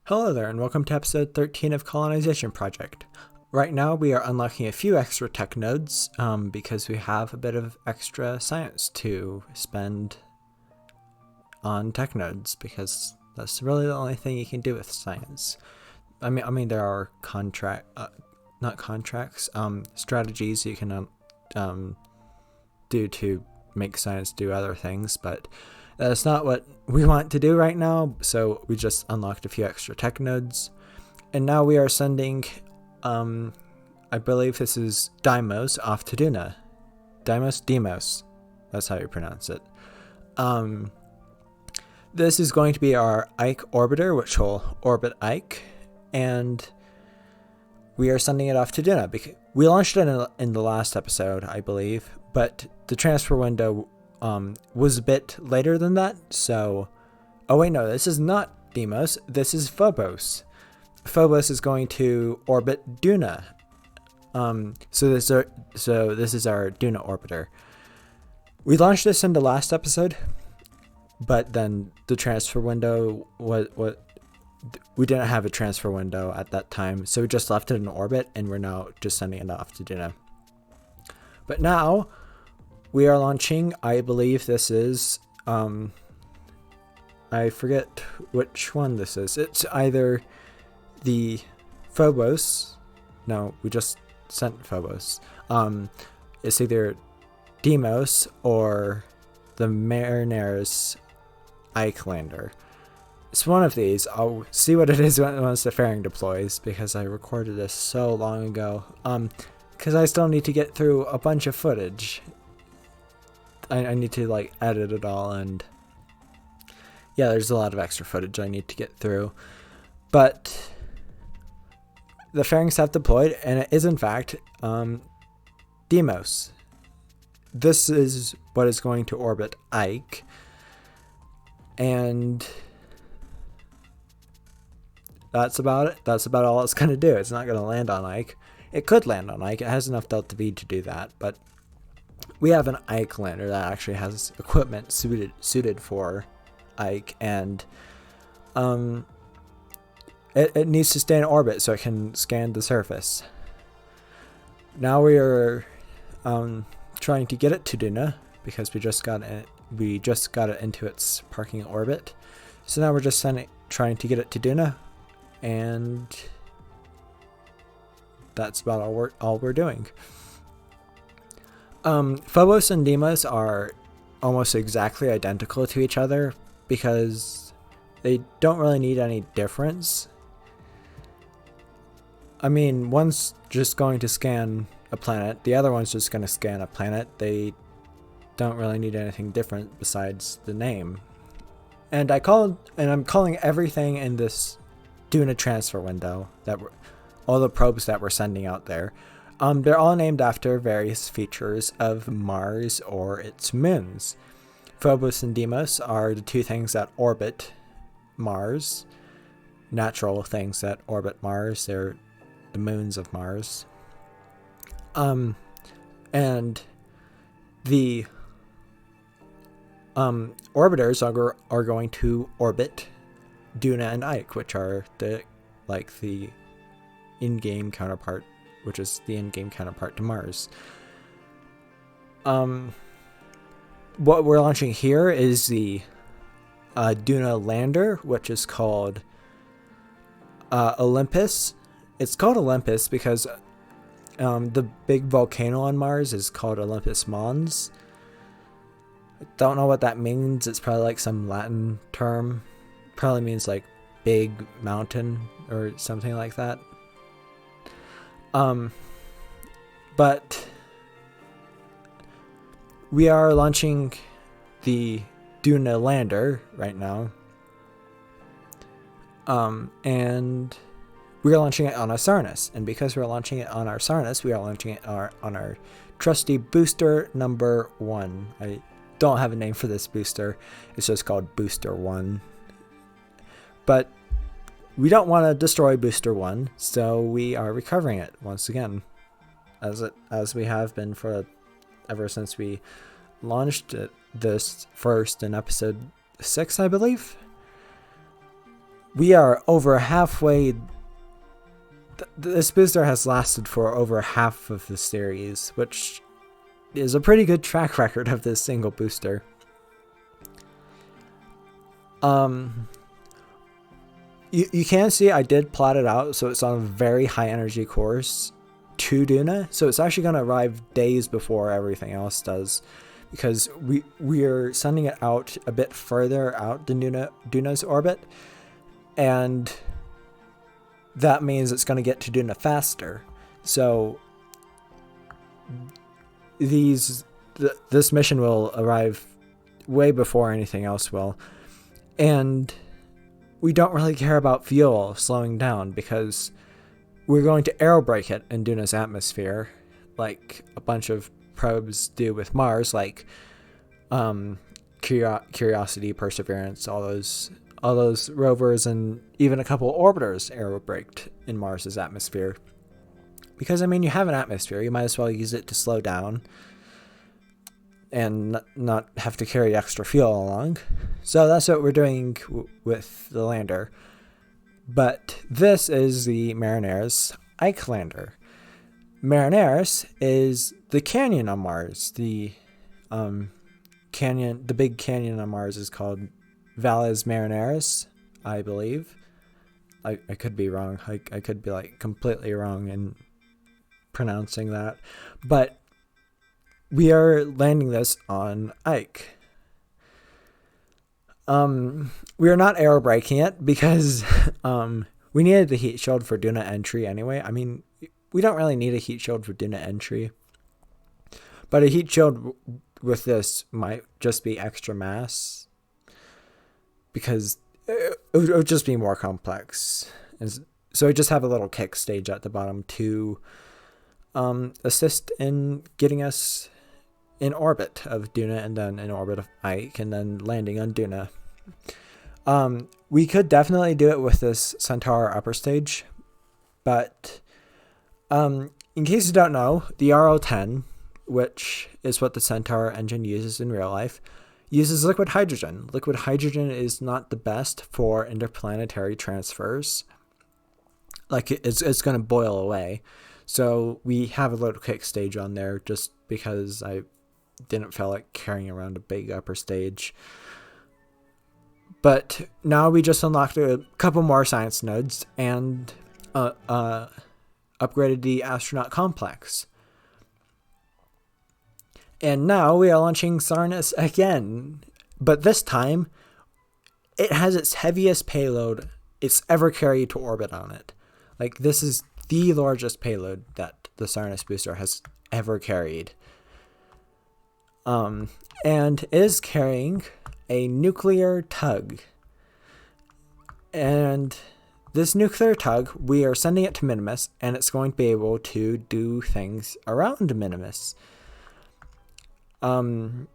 Hello there, and welcome to episode 13 of Colonization Project. Right now we are unlocking a few extra tech nodes because we have a bit of extra science to spend on tech nodes, because that's really the only thing you can do with science. I mean there are strategies you can do to make science do other things, but that's not what we want to do right now, so we just unlocked a few extra tech nodes. And now we are sending, I believe this is Deimos off to Duna. Deimos. That's how you pronounce it. This is going to be our Ike orbiter, which will orbit Ike, and we are sending it off to Duna. Because we launched it in the last episode, I believe, but the transfer window was a bit later than that, so... Oh wait, no, this is not Deimos, this is Phobos. Phobos is going to orbit Duna. So this is our Duna orbiter. We launched this in the last episode, but then the transfer window we didn't have a transfer window at that time, so we just left it in orbit, and we're now just sending it off to Duna. But now we are launching, I believe this is, I forget which one this is. It's either the Phobos. No, we just sent Phobos. It's either Deimos or the Marineris lander. It's one of these. I'll see what it is once the fairing deploys, because I recorded this so long ago. Because I still need to get through a bunch of footage. I need to edit it all, and yeah, there's a lot of extra footage I need to get through. But the fairings have deployed, and it is in fact Deimos. This is what is going to orbit Ike, and that's about it. That's about all it's going to do. It's not going to land on Ike. It could land on Ike. It has enough delta V to do that, but we have an Ike lander that actually has equipment suited for Ike, and it needs to stay in orbit so it can scan the surface. Now we are trying to get it to Duna, because we just got it into its parking orbit. So now we're just trying to get it to Duna, and that's about all we're doing. Phobos and Deimos are almost exactly identical to each other because they don't really need any difference. I mean, one's just going to scan a planet, the other one's just going to scan a planet. They don't really need anything different besides the name. And I'm calling everything in this Duna transfer window, all the probes that we're sending out there. They're all named after various features of Mars or its moons. Phobos and Deimos are the two things that orbit Mars. Natural things that orbit Mars. They're the moons of Mars. And the orbiters are going to orbit Duna and Ike, which are the in-game counterpart, which is the in-game counterpart to Mars. What we're launching here is the Duna lander, which is called Olympus. It's called Olympus because the big volcano on Mars is called Olympus Mons. I don't know what that means. It's probably some Latin term. Probably means big mountain or something like that. But we are launching the Duna lander right now. And we are launching it on our Sarnis. And because we're launching it on our Sarnis, we are launching it on our trusty booster number 1. I don't have a name for this booster. It's just called Booster 1. But we don't want to destroy Booster 1, so we are recovering it once again, as we have been ever since we launched this first in episode 6, I believe. we are over halfway. This booster has lasted for over half of the series, which is a pretty good track record of this single booster. You can see I did plot it out, so it's on a very high energy course to Duna, so it's actually going to arrive days before everything else does, because we are sending it out a bit further out than Duna's orbit, and that means it's going to get to Duna faster. So this mission will arrive way before anything else will, and we don't really care about fuel slowing down because we're going to aerobrake it in Duna's atmosphere, like a bunch of probes do with Mars, like Curiosity, Perseverance, all those rovers, and even a couple orbiters aerobraked in Mars's atmosphere. Because, I mean, you have an atmosphere, you might as well use it to slow down and not have to carry extra fuel along. So that's what we're doing with the lander. But this is the Marineris Ike lander. Marineris is the canyon on Mars. The big canyon on Mars is called Valles Marineris, I believe. I could be wrong. I could be like completely wrong in pronouncing that. But we are landing this on Ike. We are not aerobraking it because we needed the heat shield for Duna entry anyway. I mean, we don't really need a heat shield for Duna entry, but a heat shield with this might just be extra mass because it would just be more complex. And so I just have a little kick stage at the bottom to assist in getting us in orbit of Duna and then in orbit of Ike and then landing on Duna. We could definitely do it with this Centaur upper stage, but in case you don't know, the RO-10, which is what the Centaur engine uses in real life, uses liquid hydrogen. Liquid hydrogen is not the best for interplanetary transfers. Like, it's going to boil away. So we have a little kick stage on there just because I didn't feel like carrying around a big upper stage. But now we just unlocked a couple more science nodes and upgraded the astronaut complex. And now we are launching Sarnis again. But this time, it has its heaviest payload it's ever carried to orbit on it. Like, this is the largest payload that the Sarnis booster has ever carried. And it is carrying a nuclear tug. And this nuclear tug, we are sending it to Minmus, and it's going to be able to do things around Minmus. You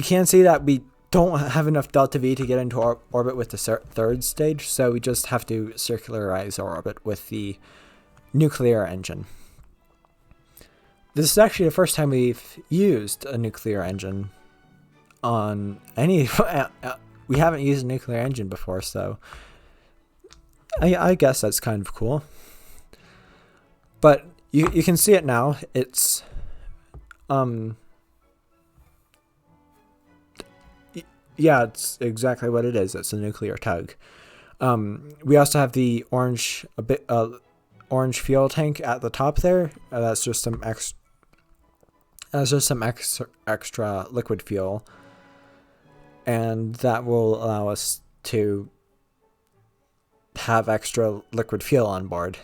can see that we don't have enough delta V to get into our orbit with the third stage, so we just have to circularize our orbit with the nuclear engine. This is actually the first time we've used a nuclear engine on any... we haven't used a nuclear engine before, so I guess that's kind of cool. But you can see it now. It's... yeah, it's exactly what it is. It's a nuclear tug. We also have the orange fuel tank at the top there. That's just some extra liquid fuel, and that will allow us to have extra liquid fuel on board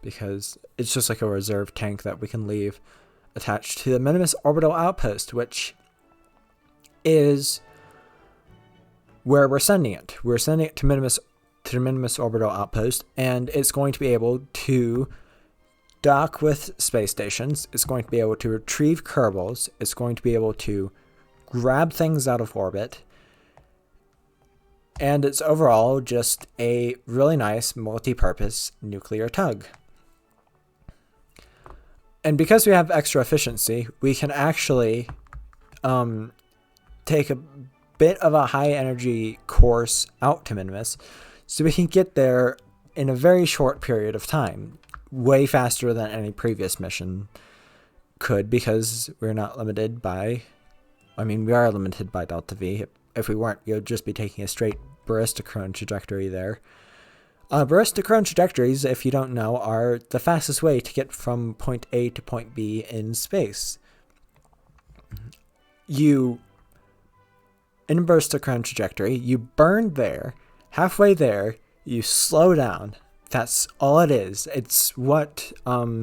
because it's just like a reserve tank that we can leave attached to the Minmus orbital outpost, which is where we're sending it. We're sending it to the Minmus orbital outpost, and it's going to be able to dock with space stations. It's going to be able to retrieve Kerbals. It's going to be able to grab things out of orbit. And it's overall just a really nice multi-purpose nuclear tug. And because we have extra efficiency, we can actually take a bit of a high energy course out to Minmus so we can get there in a very short period of time, way faster than any previous mission could, because we're not limited by, we are limited by delta V. If we weren't, you'd just be taking a straight baristichrone trajectory there. Baristichrone trajectories, if you don't know, are the fastest way to get from point A to point B in space. In a baristichrone trajectory, you burn there, halfway there, you slow down. That's all it is. It's what a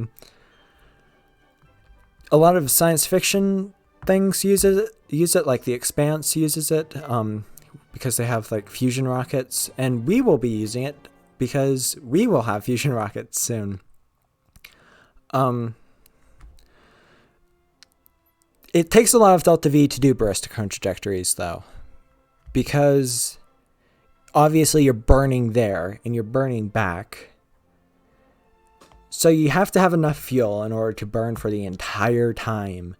lot of science fiction things use it, like The Expanse uses it, because they have like fusion rockets, and we will be using it because we will have fusion rockets soon. It takes a lot of delta V to do baristichrone trajectories, though, because obviously you're burning there and you're burning back. So you have to have enough fuel in order to burn for the entire time,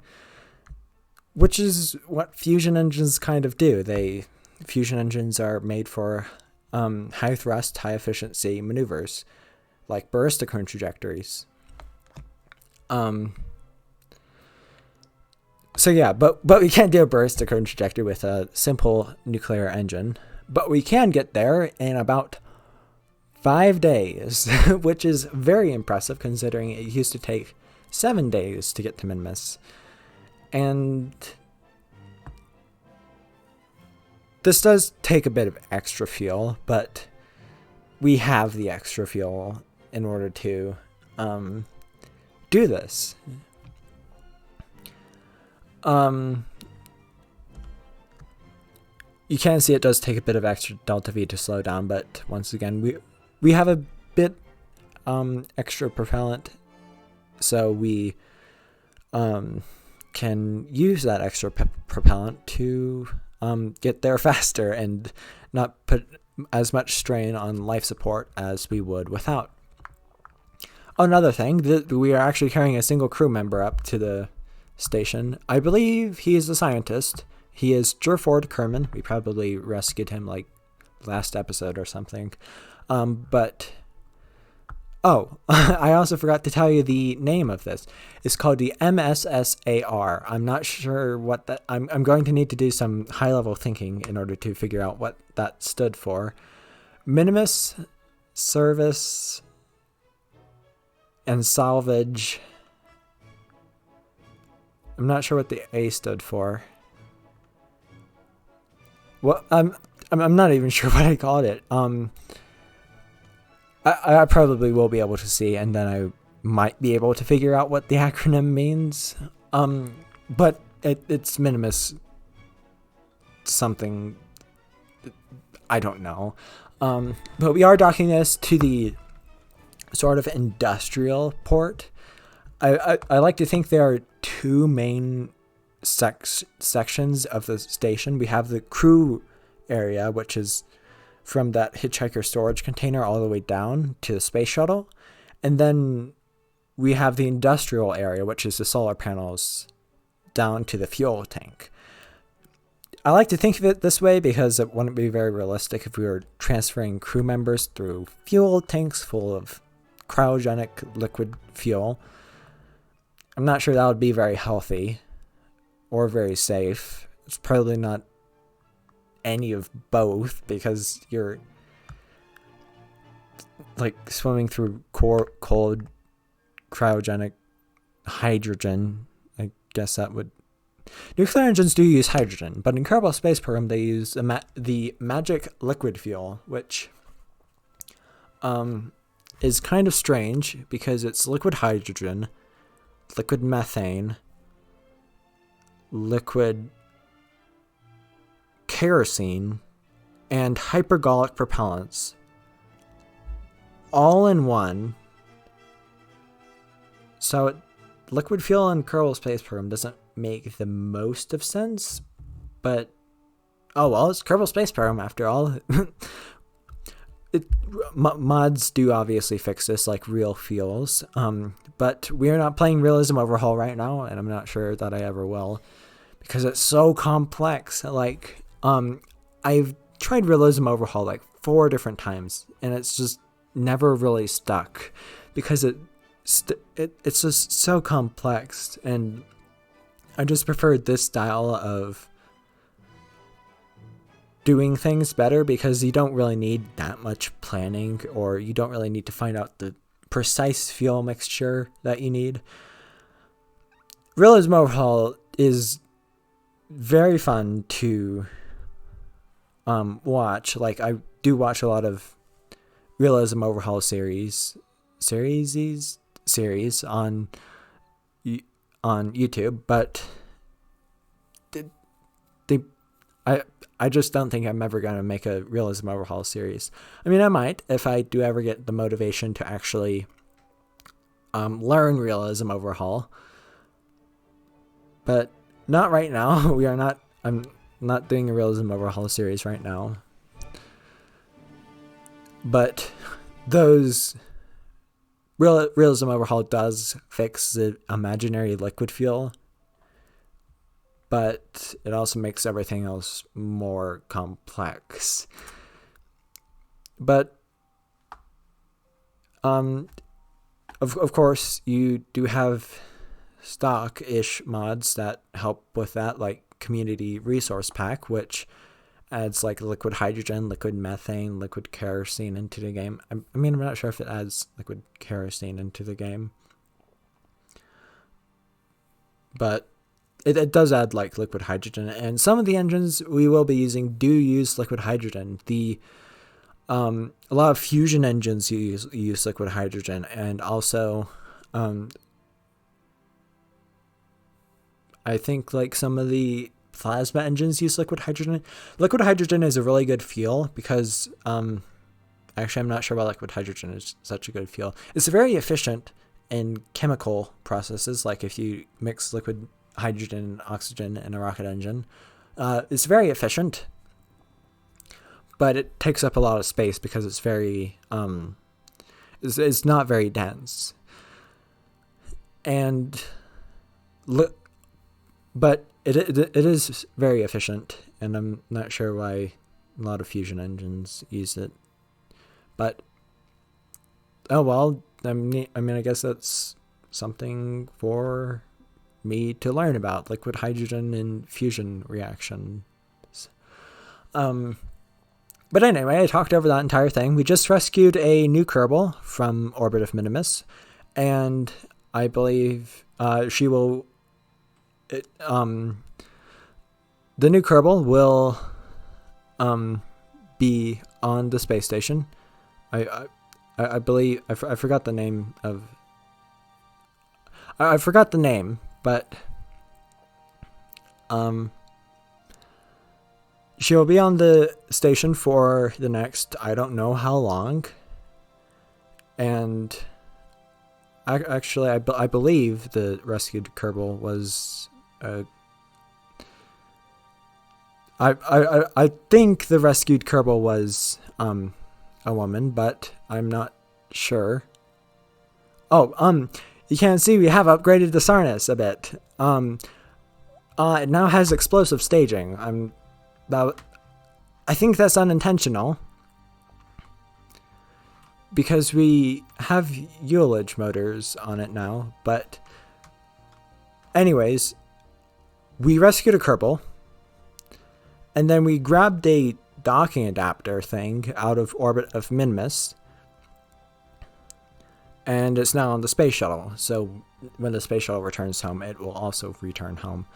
which is what fusion engines kind of do. Fusion engines are made for high thrust, high efficiency maneuvers, like baristichrone trajectories. So yeah, but we can't do a baristichrone trajectory with a simple nuclear engine. But we can get there in about 5 days, which is very impressive considering it used to take 7 days to get to Minmus. And this does take a bit of extra fuel, but we have the extra fuel in order to do this. You can see it does take a bit of extra delta V to slow down, but once again, we have a bit extra propellant, so we can use that extra propellant to get there faster and not put as much strain on life support as we would without. Another thing, we are actually carrying a single crew member up to the station. I believe he is a scientist. He is Jerford Kerman. We probably rescued him like last episode or something. I also forgot to tell you the name of this. It's called the MSSAR. I'm not sure what that... I'm going to need to do some high-level thinking in order to figure out what that stood for. Minmus, Service, and Salvage. I'm not sure what the A stood for. Well, I'm not even sure what I called it. I probably will be able to see, and then I might be able to figure out what the acronym means. But it's Minmus something. I don't know. But we are docking this to the sort of industrial port. I like to think there are two main sections of the station. We have the crew area, which is from that hitchhiker storage container all the way down to the space shuttle. And then we have the industrial area, which is the solar panels down to the fuel tank. I like to think of it this way because it wouldn't be very realistic if we were transferring crew members through fuel tanks full of cryogenic liquid fuel. I'm not sure that would be very healthy or very safe. It's probably not any of both, because you're like swimming through cold cryogenic hydrogen. I guess that would... Nuclear engines do use hydrogen, but in Kerbal Space Program they use the magic liquid fuel, which is kind of strange because it's liquid hydrogen, liquid methane, liquid kerosene, and hypergolic propellants all in one. So liquid fuel in Kerbal Space Program doesn't make the most of sense, but oh well, it's Kerbal Space Program after all. Mods do obviously fix this, like real fuels, but we are not playing Realism Overhaul right now, and I'm not sure that I ever will, because it's so complex. Like, I've tried Realism Overhaul like 4 different times, and it's just never really stuck because it's just so complex, and I just prefer this style of doing things better because you don't really need that much planning, or you don't really need to find out the precise fuel mixture that you need. Realism Overhaul is very fun to watch. Like, I do watch a lot of Realism Overhaul series on YouTube, but I just don't think I'm ever going to make a Realism Overhaul series. I mean, I might if I do ever get the motivation to actually learn Realism Overhaul, but not right now. I'm not doing a Realism Overhaul series right now. But those Realism Overhaul does fix the imaginary liquid fuel, but it also makes everything else more complex. But of course, you do have stock-ish mods that help with that, like Community Resource Pack, which adds like liquid hydrogen, liquid methane, liquid kerosene into the game. I'm not sure if it adds liquid kerosene into the game, but it does add like liquid hydrogen, and some of the engines we will be using do use liquid hydrogen. A lot of fusion engines use liquid hydrogen, and also I think like some of the plasma engines use liquid hydrogen. Liquid hydrogen is a really good fuel because actually I'm not sure why liquid hydrogen is such a good fuel. It's very efficient in chemical processes, like if you mix liquid hydrogen and oxygen in a rocket engine. It's very efficient, but it takes up a lot of space because it's very it's not very dense. And but it is very efficient, and I'm not sure why a lot of fusion engines use it. But oh well, I mean I guess that's something for me to learn about, liquid hydrogen and fusion reactions. But anyway, I talked over that entire thing. We just rescued a new Kerbal from orbit of Minmus, and I believe she will. The new Kerbal will be on the space station. I believe I forgot the name of. I forgot the name, but she will be on the station for the next I don't know how long. And I believe the rescued Kerbal was I think the rescued Kerbal was a woman, but I'm not sure. Oh, you can see we have upgraded the Sarnis a bit. It now has explosive staging. I think that's unintentional, because we have ullage motors on it now. But anyways, we rescued a Kerbal, and then we grabbed a docking adapter thing out of orbit of Minmus, and it's now on the space shuttle. So when the space shuttle returns home, it will also return home,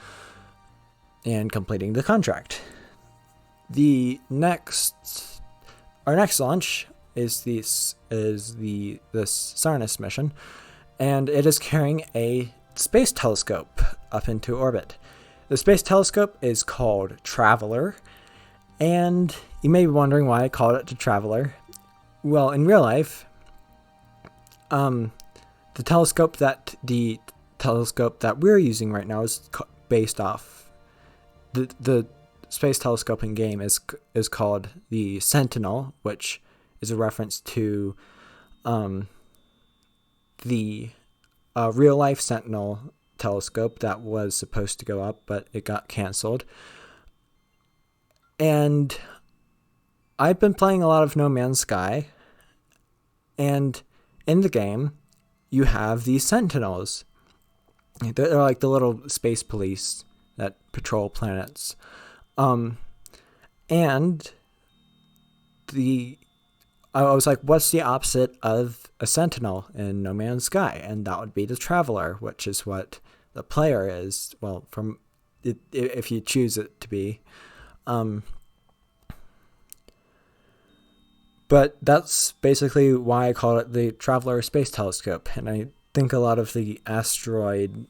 and completing the contract. Our next launch is the Sarnis mission, and it is carrying a space telescope up into orbit. The space telescope is called Traveler, and you may be wondering why I called it the Traveler. Well, in real life, the telescope that we're using right now is based off the space telescope in game is called the Sentinel, which is a reference to the real life Sentinel telescope that was supposed to go up, but it got canceled. And I've been playing a lot of No Man's Sky, and in the game, you have these sentinels. They're like the little space police that patrol planets. And I was like, what's the opposite of a sentinel in No Man's Sky? And that would be the traveler, which is what the player is. Well, from it, if you choose it to be. But that's basically why I call it the Traveler Space Telescope. And I think a lot of the asteroid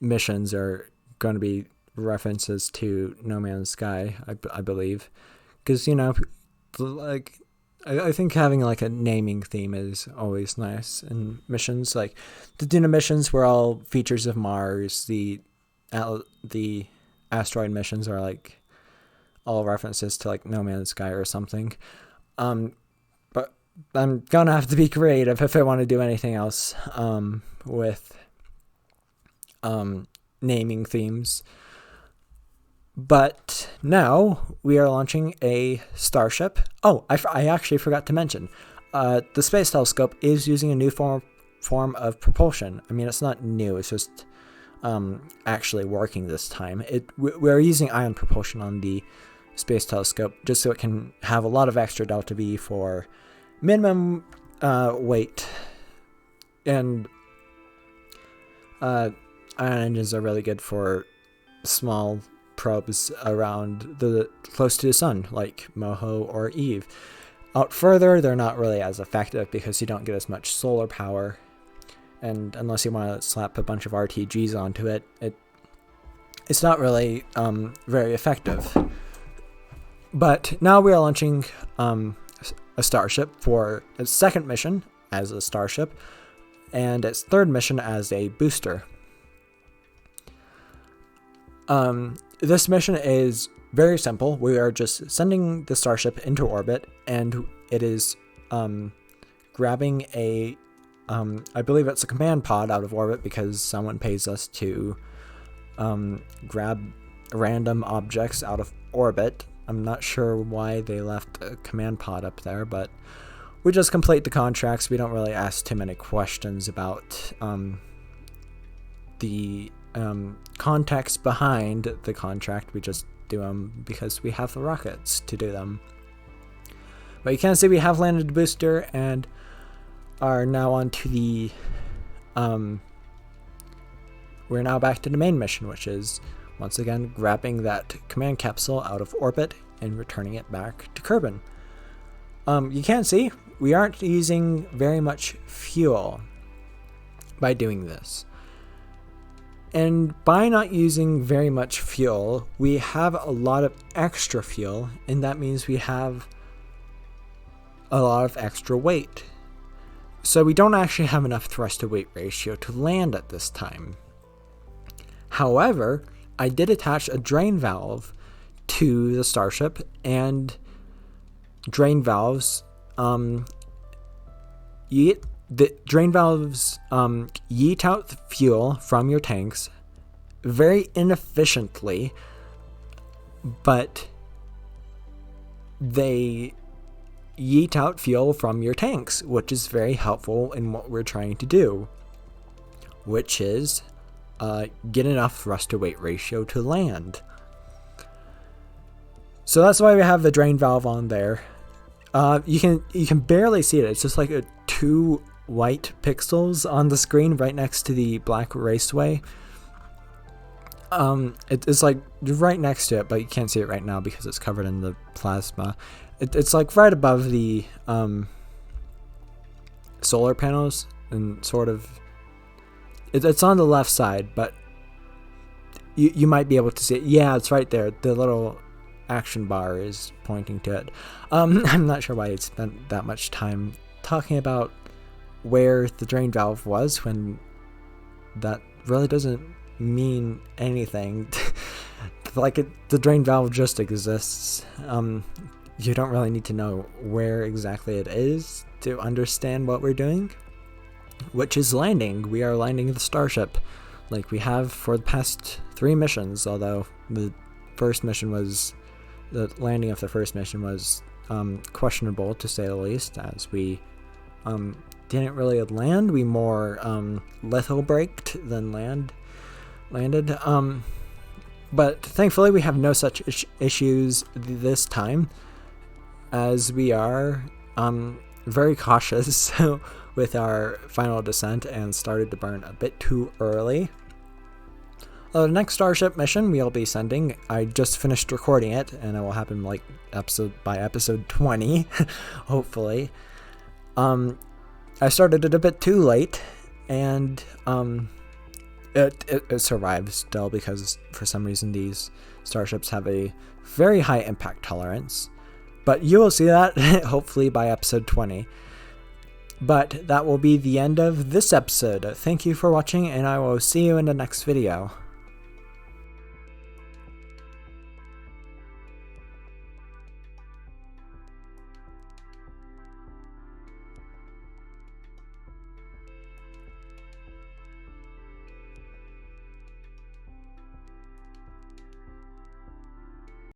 missions are going to be references to No Man's Sky, I believe. Because, like, I think having like a naming theme is always nice in missions. Like the Duna missions were all features of Mars. The asteroid missions are like all references to like No Man's Sky or something. But I'm gonna have to be creative if I want to do anything else with naming themes. But now we are launching a Starship. Oh, I actually forgot to mention, the Space Telescope is using a new form of propulsion. I mean, it's not new, it's just actually working this time. We're using ion propulsion on the Space Telescope just so it can have a lot of extra delta V for minimum weight. And ion engines are really good for small probes around close to the sun, like Moho or Eve. Out further, they're not really as effective because you don't get as much solar power, and unless you want to slap a bunch of RTGs onto it, it's not really very effective. But now we are launching a Starship for its second mission as a Starship, and its third mission as a booster. This mission is very simple. We are just sending the Starship into orbit, and it is grabbing I believe it's a command pod out of orbit because someone pays us to grab random objects out of orbit. I'm not sure why they left a command pod up there, but we just complete the contracts. We don't really ask too many questions about the context behind the contract. We just do them because we have the rockets to do them. But you can see we have landed the booster and are now on to the we're now back to the main mission, which is once again grabbing that command capsule out of orbit and returning it back to Kerbin. You can see we aren't using very much fuel by doing this. And by not using very much fuel, we have a lot of extra fuel, and that means we have a lot of extra weight. So we don't actually have enough thrust to weight ratio to land at this time. However, I did attach a drain valve to the Starship, and drain valves yeet out fuel from your tanks very inefficiently, but they yeet out fuel from your tanks, which is very helpful in what we're trying to do, which is get enough thrust to weight ratio to land. So that's why we have the drain valve on there. You can barely see it. It's just like a 2 white pixels on the screen right next to the black raceway. It's like right next to it, but you can't see it right now because it's covered in the plasma. It's like right above the solar panels, and sort of it's on the left side, but you might be able to see it. Yeah, it's right there. The little action bar is pointing to it. I'm not sure why I spent that much time talking about where the drain valve was when that really doesn't mean anything. Like the drain valve just exists. You don't really need to know where exactly it is to understand what we're doing, which is landing. We are landing the Starship. like we have for the past 3 missions, although the landing of the first mission was questionable, to say the least, as we didn't really land. We more litho braked than landed. But thankfully we have no such issues this time, as we are very cautious with our final descent and started to burn a bit too early. The next Starship mission we'll be sending, I just finished recording it, and it will happen like episode 20, hopefully. I started it a bit too late, and it survived still, because for some reason these starships have a very high impact tolerance. But you will see that hopefully by episode 20. But that will be the end of this episode. Thank you for watching, and I will see you in the next video.